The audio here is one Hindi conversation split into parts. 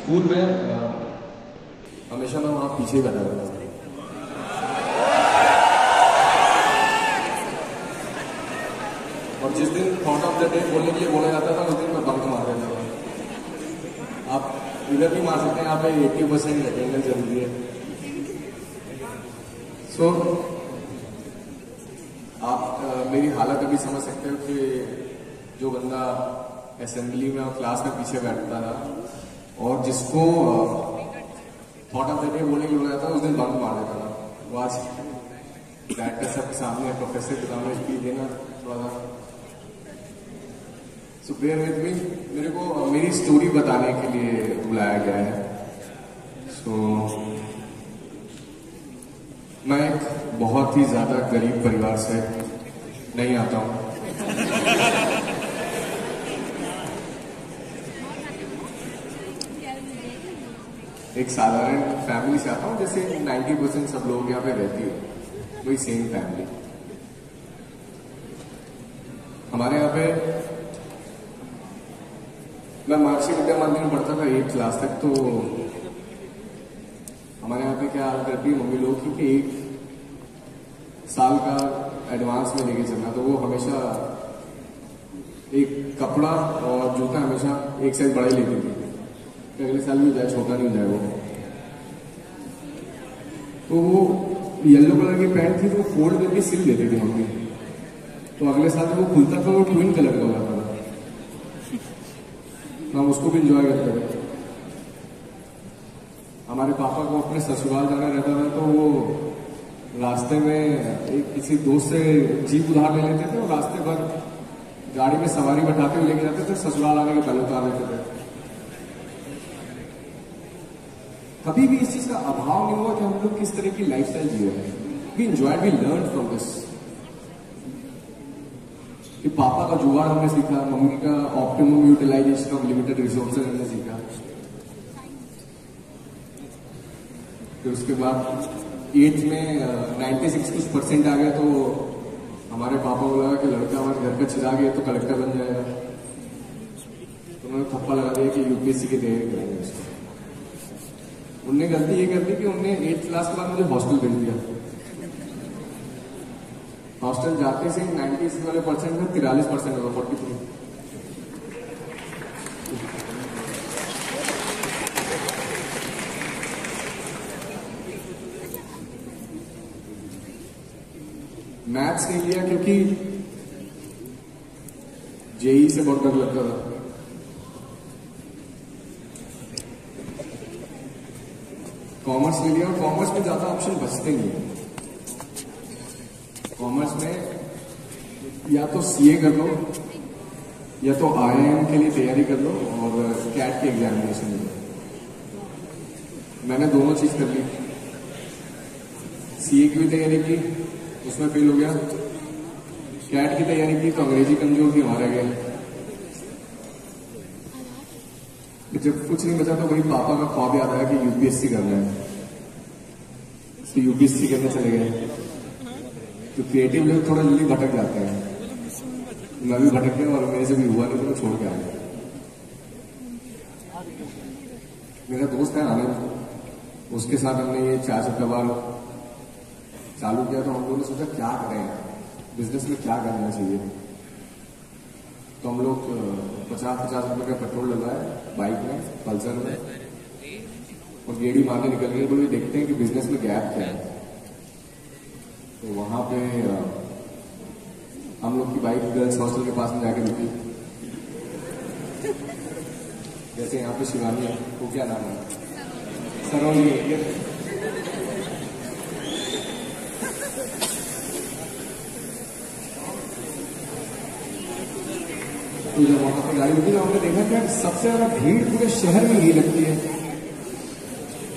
स्कूल में हमेशा मैं वहाँ पीछे बैठा रहता था। और जिस दिन थॉट ऑफ द डे बोलने के लिए बोला जाता था उस दिन मैं बंक मार देता था। आप इधर भी मार सकते हैं, यहाँ पे 80% अटेंडेंस जरूरी है। सो आप मेरी हालत अभी समझ सकते हो कि जो बंदा असेंबली में और क्लास में पीछे बैठता था और जिसको थॉट ऑफ द डे बोलने के लिए बोला जाता था उस दिन बंक मार देता था, वो आज डायरेक्टर सबके सामने प्रोफेसर के सामने स्पीच देना थोड़ा सा। सो बेयर विद मी, मेरे को मेरी स्टोरी बताने के लिए बुलाया गया है। सो मैं एक बहुत ही ज्यादा गरीब परिवार से नहीं आता हूं। एक साधारण फैमिली से आता हूं, जैसे 90% सब लोग यहाँ पे रहती है, वही सेम फैमिली। हमारे यहाँ पे मैं महर्षि विद्या मंदिर में पढ़ता था 8th क्लास तक। तो हमारे यहाँ पे क्या करती है मम्मी लोग की कि 1 साल का एडवांस में लेके चलना, तो वो हमेशा एक कपड़ा और जूता हमेशा एक साइज बड़ा ही लेती थी, अगले साल भी हो जाए छोटा नहीं हो जाए वो। तो वो येलो कलर की पैंट थी तो वो फोल्ड करके सिल देती थी मम्मी, तो अगले साल जब वो खुलता था वो ट्विन कलर का हो जाता था, तो हम उसको भी इंजॉय करते थे। हमारे पापा को अपने ससुराल जाना रहता था तो वो रास्ते में एक किसी दोस्त से जीप उधार ले लेते थे और रास्ते भर गाड़ी में सवारी बैठाते हुए लेके जाते थे, ससुराल आने के पहले उतार लेते थे। कभी भी इस चीज का अभाव नहीं हुआ कि हम लोग किस तरह की लाइफस्टाइल जी रहे हैं। We enjoyed, we learn from this. कि पापा का जुगाड़ हमने सीखा, मम्मी का optimum utilization of limited resources हमने सीखा। फिर उसके बाद 8th में 96 कुछ % आ गया, तो हमारे पापा को लगा कि लड़का हमारे घर का चिराग है तो कलेक्टर बन जाएगा, तो उन्होंने थप्पा लगा दिया कि यूपीएससी की तैयारी करेंगे उसको। उनने गलती ये कर दी कि उनने 8th क्लास के बाद मुझे हॉस्टल भेज दिया। हॉस्टल जाते से 90 वाले % में 43% होगा, 43। मैथ्स नहीं लिया क्योंकि जेई से बहुत डर लगता था। कॉमर्स ले लिया और कॉमर्स में ज्यादा ऑप्शन बचते नहीं है। कॉमर्स में या तो सीए कर लो या तो आईआईएम के लिए तैयारी कर लो और कैट के एग्जामिनेशन दो। मैंने दोनों चीज कर ली, सीए की भी तैयारी की, उसमें फेल हो गया। कैट की तैयारी की तो अंग्रेजी कमजोर थी, हमारा गया। जब कुछ नहीं बचा तो वही पापा का ख्वाब याद आया कि यूपीएससी करना है, तो यूपीएससी करने चले गए। तो क्रिएटिव लोग थोड़ा जल्दी भटक जाते हैं, मैं भी भटक गया और मेरे से भी हुआ नहीं तो मैं छोड़ के आ गया। मेरा दोस्त है आनंद, उसके साथ हमने ये 4 चक्का बार चालू किया। तो हम लोगों ने सोचा क्या करें, बिजनेस में क्या करना चाहिए। तो हम लोग 50-50 रुपए का पेट्रोल डलवाए बाइक में, पल्सर में, और गेड़ी मारने निकल गए। बोले देखते हैं कि बिजनेस में गैप क्या है। तो वहां पे हम लोग की बाइक गर्ल्स हॉस्टल के पास में जाके रुकी। जैसे यहाँ पे शिवानी है, वो क्या नाम है, सरोनी है। तो जब वहां पर गाड़ी रुकी तो हमने देखा कि सबसे ज्यादा भीड़ पूरे शहर में ही लगती है।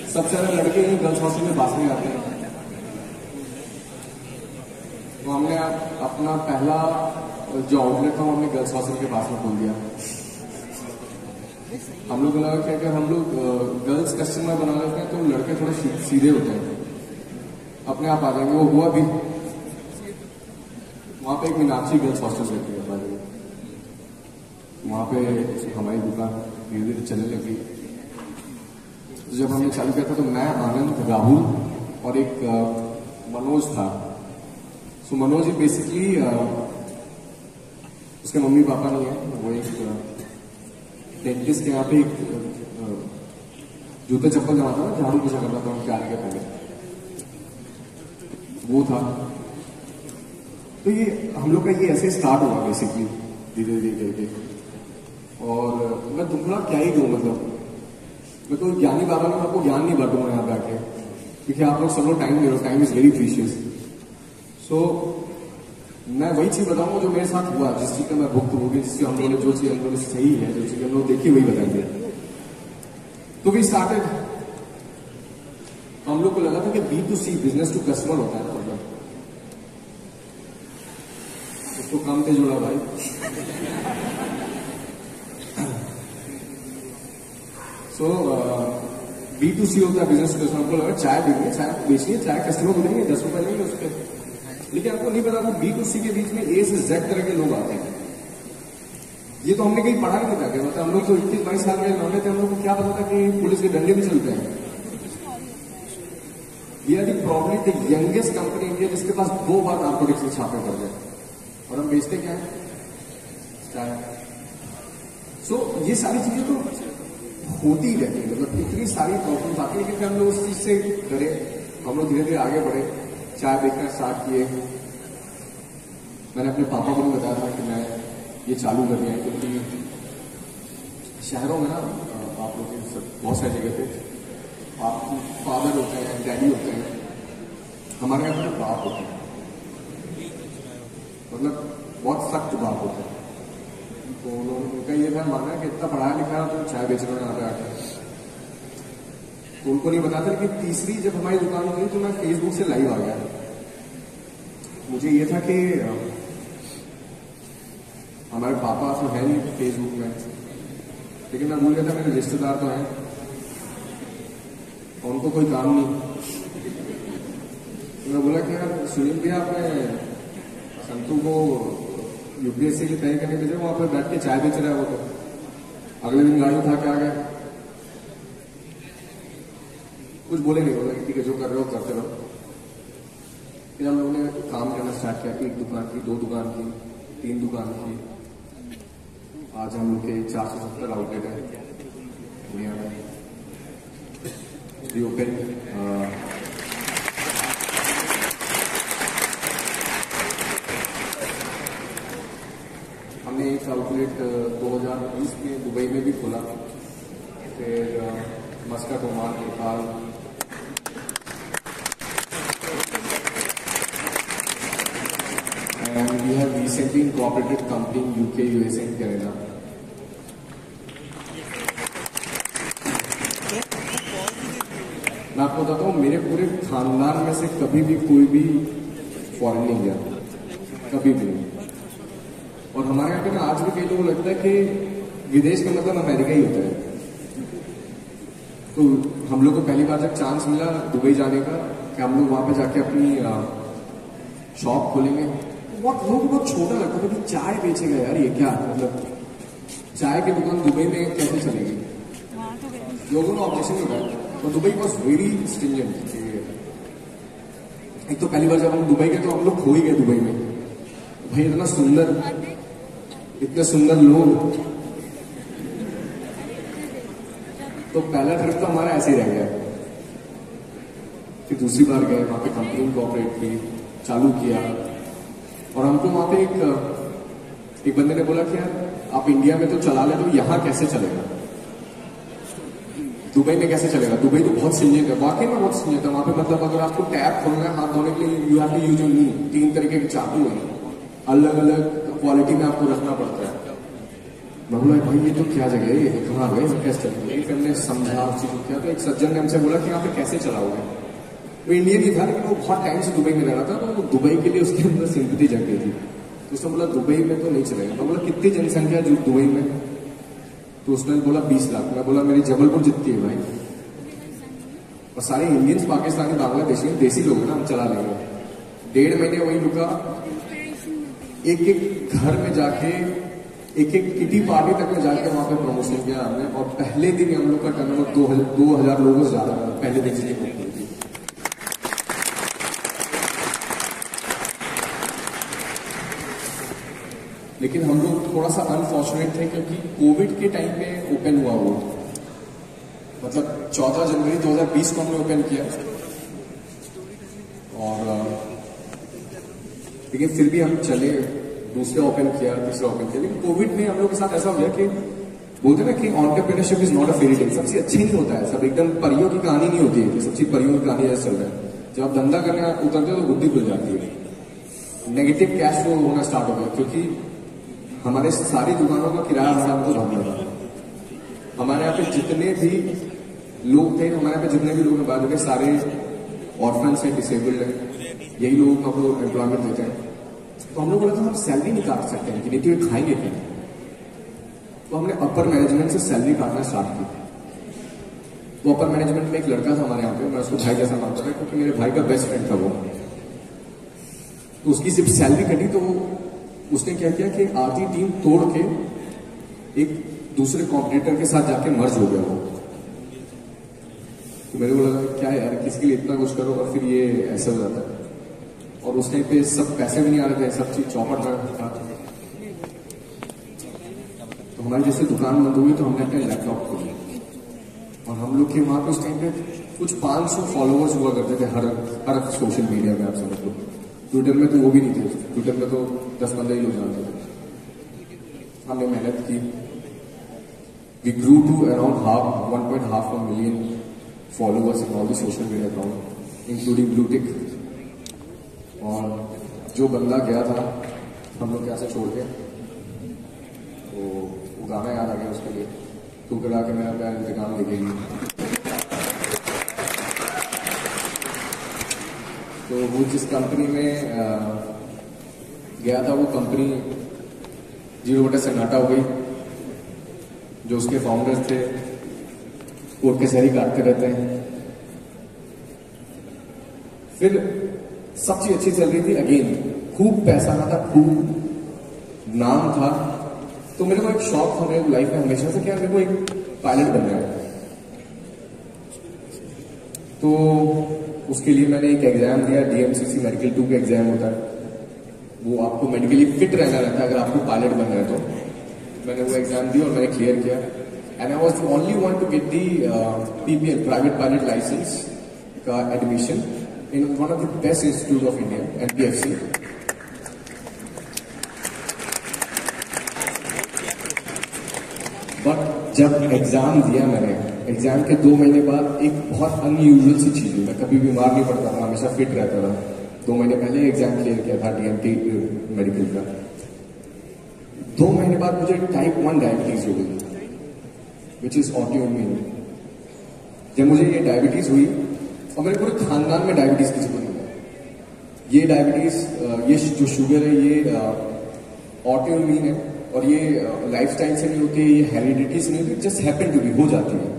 सबसे ज्यादा लड़के ही गर्ल्स हॉस्टल में बात में आते हैं। तो हमने अपना पहला जो आउटलेट था वो हमने गर्ल्स हॉस्टल के पास में खोल दिया। हम लोग लगा कि अगर हम लोग गर्ल्स कस्टमर बना लेते हैं तो लड़के थोड़े सीधे होते हैं, अपने आप आ जाएंगे। वो हुआ भी। वहां पे एक मीनाक्षी गर्ल्स हॉस्टल रहती है, वहां पे हमारी दुकान धीरे धीरे चलने लगी। तो जब हमने चालू किया था तो मैं, आनंद, राहुल और एक मनोज था। सो मनोज बेसिकली उसके मम्मी पापा नहीं है, वो एक डेंटिस्ट के यहाँ पे एक जूते चप्पल जमाता था, झाड़ू पोछा करता था उनके आने के पहले, वो था। तो ये हम लोग का ये ऐसे स्टार्ट हुआ बेसिकली धीरे धीरे करके। और मैं तुमको क्या ही दूं, मतलब मैं तो ज्ञानी बाबा में आपको ज्ञान नहीं बांटूंगा यहाँ पे आके, क्योंकि आप लोग सब लोग टाइम दे रहे हो, टाइम इज वेरी प्रीशियस। सो मैं वही चीज बताऊंगा जो मेरे साथ हुआ, जिस चीज का मैं भुक्त होगी, जिससे हम लोगों ने जो चीज हम लोगों ने सही है, जो चीज हम लोग देखी वही बताएंगे। तो वी स्टार्टेड, हम लोग को लगा था कि B2C बिजनेस टू कस्टमर होता है ना, मतलब उसको काम पे जोड़ा भाई। सो B2C होता है बिजनेस टू कस्टमर। हमको लगा चाय बेचनी है, चाय कस्टमर को देंगे, 10 रुपए लेंगे उसके। लेकिन आपको नहीं पता था B2C के बीच में A से Z तरह के लोग आते हैं। ये तो हमने कहीं पढ़ा नहीं था क्या, मतलब हम लोग तो 21-22 साल में लौटे थे, हम लोग को क्या पता था कि पुलिस के डंडे भी चलते हैं। We are probably the youngest company India जिसके पास 2 बार नार्कोटिक्स के छापे पड़ गए, और हम बेचते क्या है, चाय। सो ये सारी चीजें तो होती ही रहती है, मतलब इतनी सारी प्रॉब्लम्स आती है, क्योंकि हम लोग उस चीज से डरे, हम लोग धीरे धीरे आगे बढ़े, चाय बेचना स्टार्ट किए। मैंने अपने पापा को भी बताया था कि मैं ये चालू कर दिया है, क्योंकि शहरों में ना आप लोग बहुत सारी जगह पे आपकी फादर होते हैं, डैडी होते हैं, हमारे यहाँ पे बाप होते हैं, मतलब बहुत सख्त बाप होते हैं। तो उनका ये था मानना कि इतना पढ़ाया लिखा तो चाय बेच रहे हैं यहाँ पे आके, तो उनको नहीं बताता। लेकिन तीसरी जब हमारी दुकान हुई तो मैं फेसबुक से लाइव आ गया। मुझे ये था कि हमारे पापा तो है नहीं फेसबुक में, लेकिन मैं भूल गया था मेरे रिश्तेदार तो हैं और उनको कोई काम नहीं। तो मैं बोला कि यार सुनील भैया, आपने संतू को UPSC की तैयारी करने भेजे, वहां पर बैठ के चाय बेच रहा है वो। तो अगले दिन गाड़ी उठा के आ गया, कुछ बोले नहीं, बोला ठीक है जो कर रहे हो करते रहो। फिर हम लोगों ने काम करना स्टार्ट किया, 1 दुकान की, 2 दुकान की, 3 दुकान की। आज हम लोग के 470 आउटलेट है दुनिया में। ओपन हमने एक आउटलेट 2020 में दुबई में भी खोला, फिर Muscat, Oman, Nepal, and we have recently incorporated company in UK, USA and Canada. मैं आपको बताता हूँ, मेरे पूरे खानदान में से कभी भी कोई भी फॉरेन नहीं गया, कभी भी नहीं। और हमारे यहाँ पे ना आज भी कई लोगों को लगता है कि विदेश का मतलब अमेरिका ही होता है। तो हम लोग को पहली बार जब चांस मिला दुबई जाने का कि हम लोग वहां पे जाके अपनी शॉप खोलेंगे, बहुत लोगों को बहुत छोटा लगता था कि चाय बेचेगा यार, ये क्या, मतलब चाय की दुकान दुबई में कैसे चलेगी। लोगों ने ऑब्जेक्शन लगाया, और दुबई वॉज वेरी स्ट्रिंजेंट। एक तो पहली बार जब हम दुबई गए तो हम लोग खो ही गए दुबई में। भाई इतना सुंदर, इतने सुंदर लोग, तो पहला ट्रिप तो हमारा ऐसे ही रह गया। फिर दूसरी बार गए, वहां पे कंपनी कोऑपरेट की, चालू किया, और हमको वहां पे एक बंदे ने बोला कि यार आप इंडिया में तो चला ले, तो यहाँ कैसे चलेगा, दुबई में कैसे चलेगा। दुबई तो बहुत स्ट्रिंजेंट है, वाकई में बहुत स्ट्रिंजेंट है वहां पे। मतलब अगर आपको टैप खोलना है हाथ धोने के लिए, you have to use your knee. 3 तरीके के चाकू हैं, अलग अलग क्वालिटी में आपको रखना पड़ता है। मैं बोला भाई ये तो क्या जगह है, ये कहाँ गए, कैसे चलेंगे। फिर हमने समझा चीज किया, तो एक सज्जन ने हमसे बोला कि यहाँ पे कैसे चलाओगे। वो इंडियन ही था, लेकिन वो बहुत टाइम से दुबई में रह रहा था, तो दुबई के लिए उसके अंदर सिंपैथी जग गई थी। तो उसने बोला दुबई में तो नहीं चलेगा। मैं बोला कितनी जनसंख्या जो दुबई में, तो उसने बोला 20 लाख। मैं बोला मेरी जबलपुर जितनी है भाई, और सारे इंडियंस, पाकिस्तानी, बांग्लादेशी देसी लोग हैं ना, हम चला लेंगे। 1.5 महीने वही रुका, एक एक घर में जाके एक एक किटी पार्टी तक में जाके वहां पे प्रमोशन किया हमने, और पहले दिन हम लोग का टर्नओवर 2000 लोगों से ज्यादा था पहले दिन से। लेकिन हम लोग थोड़ा सा अनफॉर्चुनेट थे क्योंकि कोविड के टाइम पे ओपन हुआ वो, मतलब 14 जनवरी 2020 को हमने ओपन किया, और लेकिन फिर भी हम चले, दूसरा ओपन किया, तीसरा ओपन किया। लेकिन कोविड में हम लोग के साथ ऐसा हो गया कि बोलते ना कि entrepreneurship is not a fairy tale, सबसे अच्छे नहीं होता है, सब एकदम परियों की कहानी नहीं होती है कि सबसे परियों की कहानी जैसे चल रहा है। जब आप धंधा करने उतरते हो तो बुद्धि खुल जाती है, नेगेटिव कैश फ्लो होना स्टार्ट हो गया, क्योंकि हमारे सारी दुकानों का किराया भाड़ा हमको भरना था। हमारे यहाँ पे जितने भी लोग थे, हमारे यहाँ पे जितने भी लोग हैं बाद में सारे ऑर्फन्स हैं, डिसेबल्ड हैं, यही लोगों को हम लोग एम्प्लॉयमेंट देते हैं। तो हम लोग बोला था हम सैलरी नहीं काट सकते हैं कि नहीं तो ये खाएंगे क्या। तो हमने अपर मैनेजमेंट से सैलरी काटना स्टार्ट की। तो अपर मैनेजमेंट में एक लड़का था हमारे यहाँ पे, मैं उसको भाई जैसा मानता था क्योंकि मेरे भाई का बेस्ट फ्रेंड था वो। तो उसकी सिर्फ सैलरी कटी तो उसने क्या किया कि आधी टीम तोड़ के एक दूसरे कॉम्पिटिटर के साथ जाके मर्ज हो गया वो। तो मेरे को लगा क्या यार, किसके लिए इतना कुछ करो और फिर ये ऐसा हो जाता है। और उस टाइम पे सब पैसे भी नहीं आ रहे थे, सब चीज चौपट था। तो हमारी जैसे दुकान बंद हुई तो हमने अपने लैपटॉप खोली, और हम लोग के वहां पे उस टाइम पे कुछ 500 फॉलोअर्स हुआ करते थे हर सोशल मीडिया में। आप समझ लो ट्विटर में तो वो भी नहीं थे, ट्विटर में तो 10-15 ही लोग जानते थे। हमने मेहनत की, we grew to around 1.5 million followers in all the social media account including blue tick. और जो बंदा गया था हम लोग कैसे छोड़ के, तो वो गाना याद आ गया उसके लिए, तू करा के मेरा प्यार इंतकाम लेगी। तो वो जिस कंपनी में गया था वो कंपनी 0 सन्नाटा हो गई। जो उसके फाउंडर्स थे कोर्ट के सहरी काटते रहते हैं। फिर सब चीज अच्छी चल रही थी, अगेन खूब पैसा आना था, खूब नाम था। तो मेरे को एक शौक था मेरे लाइफ में हमेशा से, क्या मेरे को एक पायलट बनना है। तो उसके लिए मैंने एक एग्जाम दिया, DMCC मेडिकल 2 का एग्जाम होता है, वो आपको मेडिकली फिट रहना रहता है अगर आपको पायलट बनना है तो। मैंने वो एग्जाम दिया और मैंने क्लियर किया, and I was the only one to get the PPL private pilot license का admission in one of the best institute of India, NPFC। But जब एग्जाम दिया मैंने, एग्जाम के 2 महीने बाद एक बहुत अनयूजुअल सी चीज हुई। मैं कभी बीमार नहीं पड़ता था, हमेशा फिट रहता था। 2 महीने पहले एग्जाम क्लियर किया था DMT मेडिकल का। 2 महीने बाद मुझे टाइप 1 डायबिटीज हो गई, विच इज ऑटोइम्यून। जब मुझे ये डायबिटीज हुई, और मेरे पूरे खानदान में डायबिटीज किसी को नहीं है। ये डायबिटीज, ये जो शुगर है, ये ऑटोइम्यून है, और ये लाइफस्टाइल से नहीं होती, ये हेरिडिटी से नहीं होती, जस्ट हैपन टू बी, हो जाती है।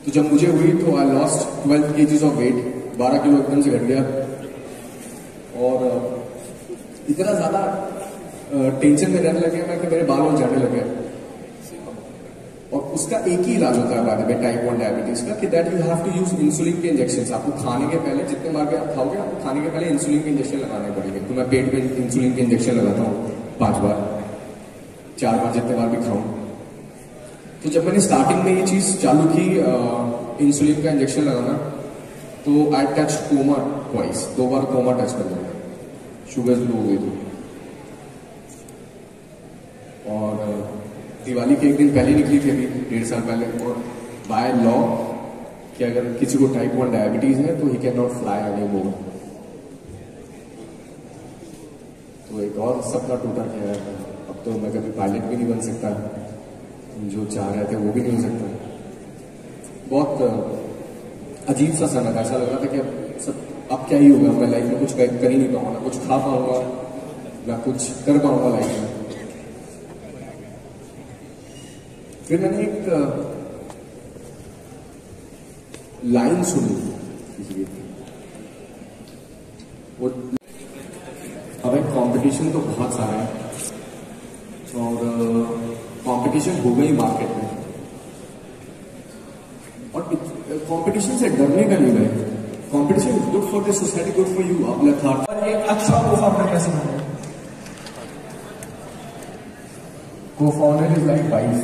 तो जब मुझे हुई तो I lost 12 kgs of weight, 12 kilo एकदम से घट गया। और इतना ज्यादा टेंशन में रहने लगे मैं कि मेरे बाल और जाने लगे। और उसका एक ही इलाज होता है बाद में टाइप 1 डायबिटीज का, कि that you have to use insulin के इंजेक्शन। आपको खाने के पहले जितने बार भी आप खाओगे, आपको खाने के पहले इंसुलिन के इंजेक्शन लगाने पड़ेंगे। तो मैं पेट में इंसुलिन के इंजेक्शन लगाता हूँ 5 बार, 4 बार, जितने बार भी खाऊं। तो जब मैंने स्टार्टिंग में ये चीज चालू की, इंसुलिन का इंजेक्शन लगाना, तो आई टच कोमा ट्वाइस, 2 बार कोमा टच कर लिया, शुगर लो हो गई थी। और दिवाली के एक दिन पहले निकली थी, अभी 1.5 साल पहले, और बाय लॉ कि अगर किसी को टाइप 1 डायबिटीज है तो he can not fly any more. तो एक और सपना टूटा गया है, अब तो मैं कभी पायलट भी नहीं बन सकता, जो चाह रहे थे वो भी नहीं हो सकता। बहुत अजीब सा समय था, ऐसा लग रहा था कि अब क्या ही होगा, मैं लाइफ में कुछ कर ही नहीं पाऊंगा, ना कुछ खा पाऊंगा, ना कुछ कर पाऊंगा लाइफ में। फिर मैंने एक लाइन सुनी किसी की, वो अब एक कंपटीशन तो बहुत सारा है, और कंपटीशन हो गई मार्केट में, और कंपटीशन से डरने का नहीं है। Competition is good for the society, good for you. अपना थॉट और एक अच्छा को-फाउंडर कैसे बने? Co-founder is like wife.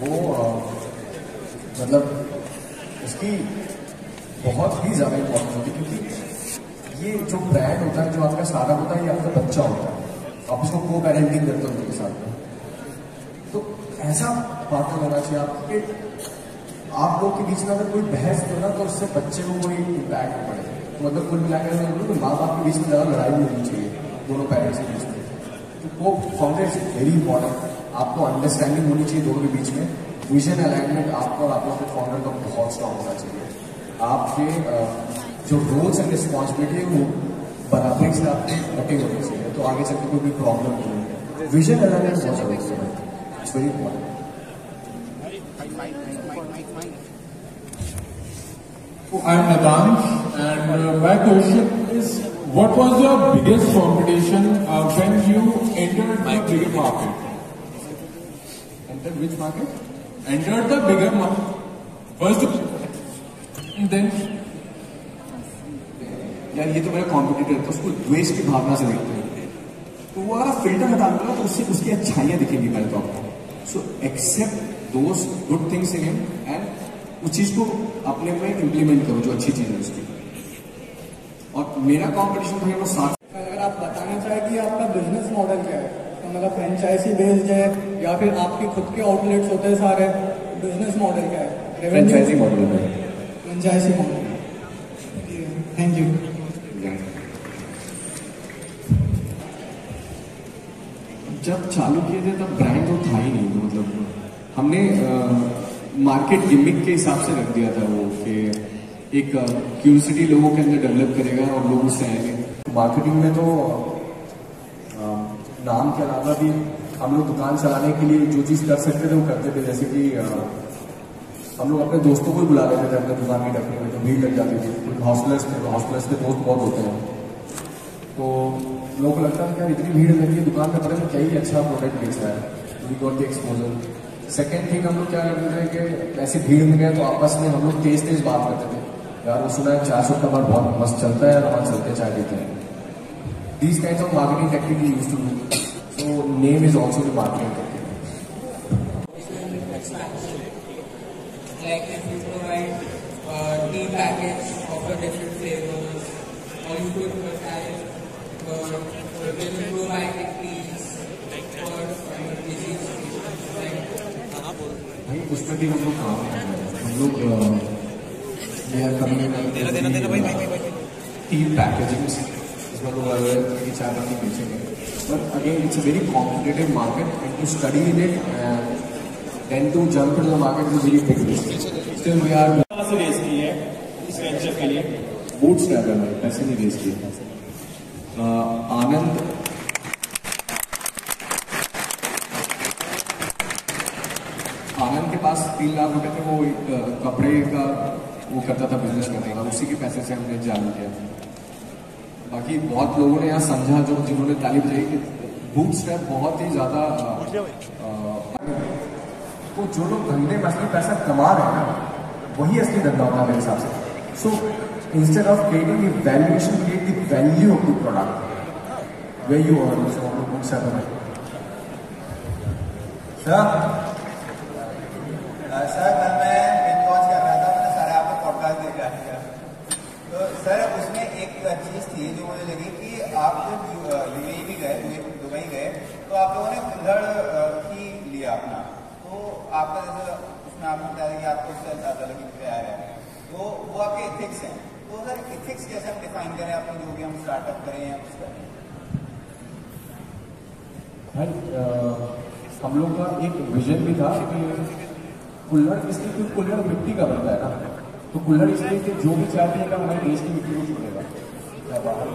वो मतलब उसकी बहुत ही ज्यादा इंपॉर्टेंट होती है, क्योंकि ये जो ब्रांड होता है, जो आपका स्टार्टअप होता है, ये आपका बच्चा होता है। आप उसको को पेरेंटिंग करते हो उनके साथ में। तो ऐसा पार्टनर होना चाहिए आपके। आप लोग के बीच में अगर कोई बहस हो ना, तो उससे बच्चे को कोई इम्पैक्ट नहीं पड़ेगा। तो मतलब कुल मिलाकर तो माँ बाप के बीच में ज्यादा लड़ाई नहीं होनी चाहिए दोनों पेरेंट्स के बीच में। तो वो फाउंडर इज वेरी इंपॉर्टेंट। आपको अंडरस्टैंडिंग होनी चाहिए दोनों के बीच में। विजन अलाइनमेंट आपको और आप लोग के फाउंडर का बहुत स्ट्रॉन्ग होना चाहिए। आपके जो रोल्स एंड रिस्पॉन्सिबिलिटी है वो बराबरी से आपके बटे होने चाहिए, तो आगे चलकर कोई भी प्रॉब्लम नहीं है। विजन अलाइनमेंट बहुत जरूरी है, it's very important. I'm Nadansh, and my question is, what was your biggest competition when you entered the bigger market? Enter which market? Entered the bigger market. First, then यार ये तो मेरा कॉम्पिटिटर था, उसको द्वेष की भावना से देखते हैं। तो वो अगर फिल्टर हटा दूंगा तो उससे उसकी अच्छाइयां दिखेंगी पहले तो आपको। So except those good things in him and उस चीज को अपने में इम्प्लीमेंट करो जो अच्छी चीज है उसकी। और मेरा कॉम्पिटिशन था वो साथ। अगर आप बताना चाहें कि आपका बिजनेस मॉडल क्या है, तो मतलब फ्रेंचाइजी बेस्ड है या फिर आपके खुद के आउटलेट्स होते हैं सारे, बिजनेस मॉडल क्या है? फ्रेंचाइजी मॉडल है। Franchisee model. Thank you. जब चालू किए थे तब ब्रांड तो था ही नहीं, तो मतलब हमने मार्केट गिमिक के हिसाब से रख दिया था वो, कि एक क्यूरियोसिटी लोगों के अंदर डेवलप करेगा और लोग उससे आएंगे। मार्केटिंग में तो नाम के अलावा भी हम लोग दुकान चलाने के लिए जो चीज़ कर सकते थे वो करते थे। जैसे कि हम लोग अपने दोस्तों को ही बुला लेते थे अपने दुकान की टपरी में, तो भीड़ लग जाती थी। कुछ हॉस्टलर्स थे, तो हॉस्टलर्स के दोस्त बहुत होते हैं, तो लोगों को लगता है कि यार इतनी भीड़ लगी है दुकान में, पता नहीं क्या ही अच्छा प्रोडक्ट बेच रहा है। We got the exposure. Second thing हम लोग क्या करते थे कि ऐसे भीड़ में गए तो आपस में हम लोग तेज तेज बात करते थे। यार वो सुना है 400 का बार बहुत मस्त चलता है, वहाँ चलते चाय पीते हैं। These kind of marketing technique we used to do. So name is also the marketing technique. Like if you provide tea packets of a different flavors, or you could provide different probiotic teas for disease. भाई उसमें भी हम लोग काम करते हैं। हम लोग टी पैकेजिंग इसमें लोग की चाय पत्ती बेचेंगे, but again it's a very competitive market and to study in it then to jump into the market is a very big risk. Still we are race की है इस वेंचर के लिए। बूटस्ट्रैप है भाई, पैसे नहीं रेस किए। आनंद के पास 3 लाख रुपए थे, वो एक कपड़े का वो करता था, बिजनेस करता था, उसी के पैसे से हमने चालू किया था। बाकी बहुत लोगों ने यहाँ समझा, जो जिन्होंने तालीम दी कि बूटस्ट्रैप बहुत ही ज्यादा तो जो लोग धंधे में असली पैसा कमा रहे हैं ना, वही असली धंधा होता है मेरे हिसाब से। So instead of creating the valuation, create the value of the product where you earn. So हम लोग बूटस्ट्रैप है। सर कल मैं बिंज वॉच कर रहा था, मैंने सारे आपका पॉडकास्ट देख रहा था। तो सर उसमें एक चीज़ थी जो मुझे लगी कि आप जब यूएई भी गए, दुबई गए, तो आप लोगों ने कुल्हड़ ही लिया अपना। तो आपका जैसे उसमें आपने बताया कि आपको उससे अंदाजा लगी प्यार है, तो वो आपके इथिक्स हैं। तो सर इथिक्स कैसे हम डिफाइन करें अपने, जो भी हम स्टार्टअप करें या कुछ करें? भाई हम लोग का एक विजन भी था कि कुल्हड़ इसलिए, क्योंकि कुल्हड़ मिट्टी का बनता है ना, तो कुल्हड़ इसलिए कि जो भी चाय पिएगा हमारे देश की मिट्टी को छोड़ेगा, या बाहर